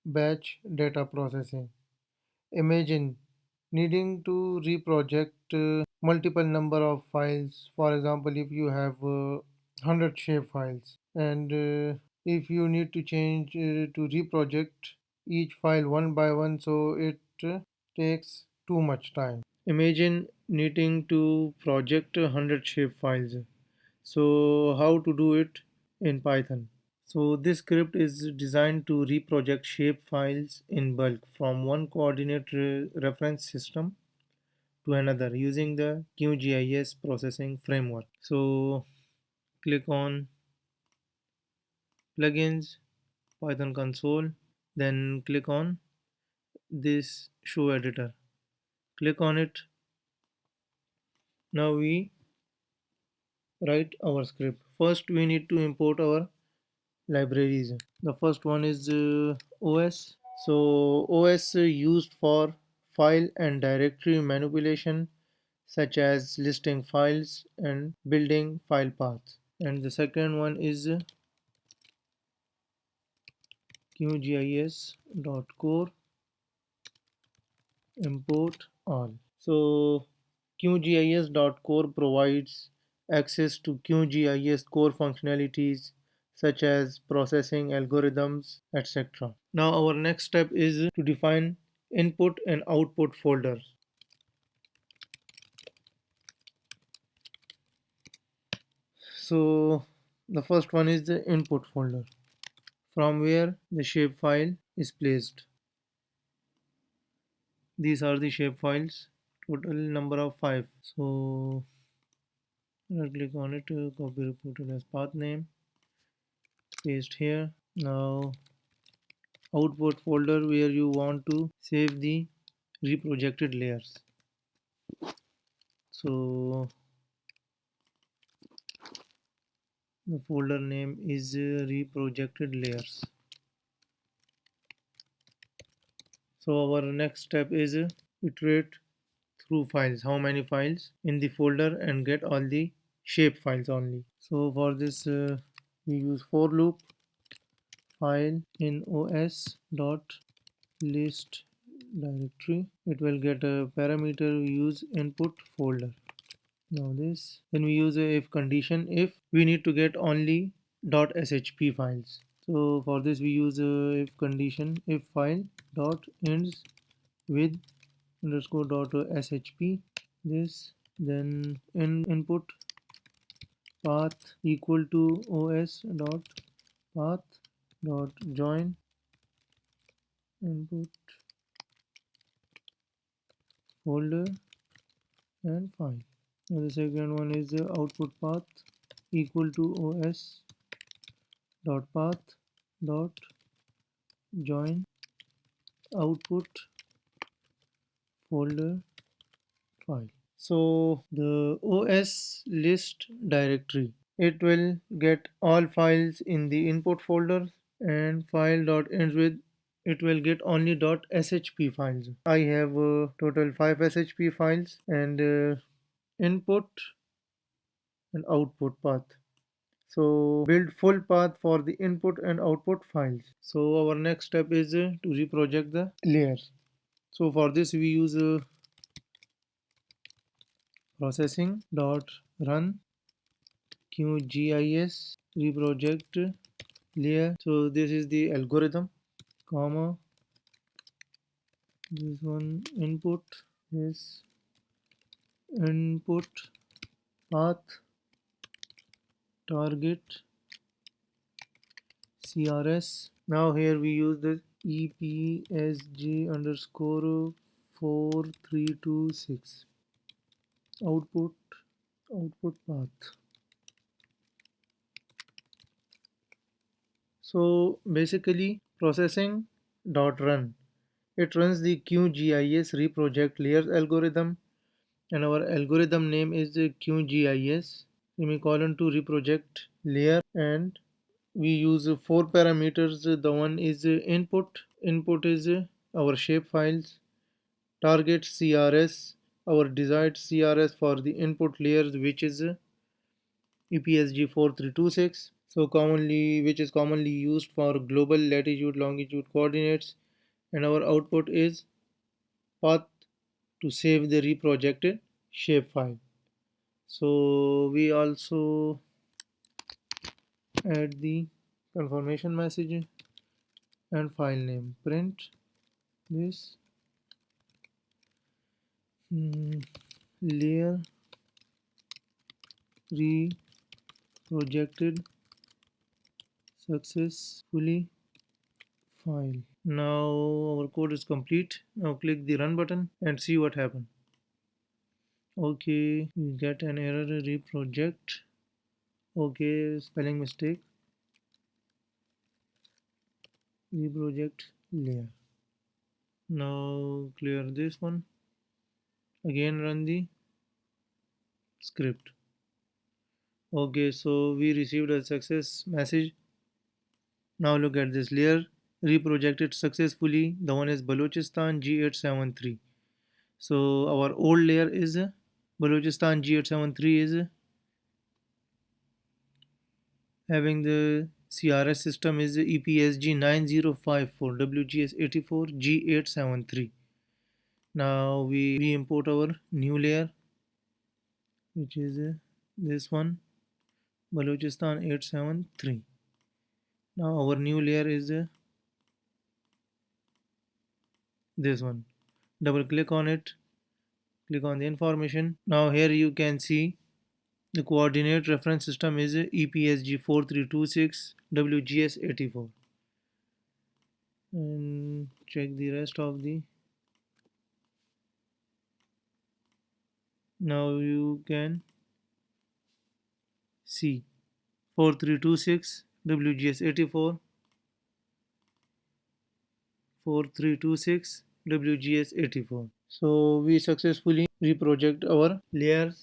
Batch data processing. Imagine needing to reproject multiple number of files. For example, if you have 100 shape files, and if you need to change to reproject each file one by one, so it takes too much time. Imagine needing to project 100 shape files. So how to do it in Python? So this script is designed to reproject shape files in bulk from one coordinate reference system to another using the QGIS processing framework. So click on plugins, Python console, then click on this show editor. Click on it. Now we write our script. First we need to import our libraries. The first one is OS. So OS used for file and directory manipulation such as listing files and building file paths. And the second one is QGIS.core import all. So QGIS.core provides access to QGIS core functionalities such as processing algorithms, etc. Now our next step is to define input and output folders. So the first one is the input folder from where the shapefile is placed. These are the shapefiles, total number of 5. So right click on it, copy reported as path name, paste here. Now output folder where you want to save the reprojected layers. So the folder name is reprojected layers. So our next step is iterate through files, how many files in the folder, and get all the shape files only. So for this we use for loop file in os dot list directory. It will get a parameter, we use input folder. Now this, then we use a if condition if we need to get only .shp files. So for this we use a if condition if file dot ends with underscore dot shp. This then input path equal to os dot path dot join input folder and file. Now the second one is the output path equal to os dot path dot join output folder file. So the os list directory, it will get all files in the input folder, and file dot ends with, it will get only .shp files. I have total 5 shp files, and input and output path. So build full path for the input and output files. So our next step is to reproject the layers. So for this we use processing dot run QGIS reproject layer. So this is the algorithm, comma, this one input is input path target CRS. Now here we use the EPSG underscore 4326 output path. So basically processing dot run, it runs the QGIS reproject layers algorithm, and our algorithm name is QGIS semicolon to reproject layer, and we use 4 parameters. The one is input is our shape files, target CRS, our desired CRS for the input layers, which is EPSG 4326. so commonly which is commonly used for global latitude longitude coordinates, and our output is path to save the reprojected shapefile. So we also add the confirmation message and file name. Print this layer reprojected successfully file. Now our code is complete. Now click the run button and see what happened. Okay, we get an error reproject. Okay, spelling mistake. Reproject layer. Now clear this one. Again run the script. Okay, so we received a success message. Now look at this layer reprojected successfully. The one is Balochistan G873. So our old layer is Balochistan G873 is having the CRS system is EPSG 9054 WGS84 G873. Now we import our new layer, which is this one Balochistan 873. Now our new layer is this one. Double click on it, click on the information. Now here you can see the coordinate reference system is EPSG 4326 WGS84. And check the rest of the. Now you can see 4326 WGS84 4326 WGS84. So we successfully reproject our layers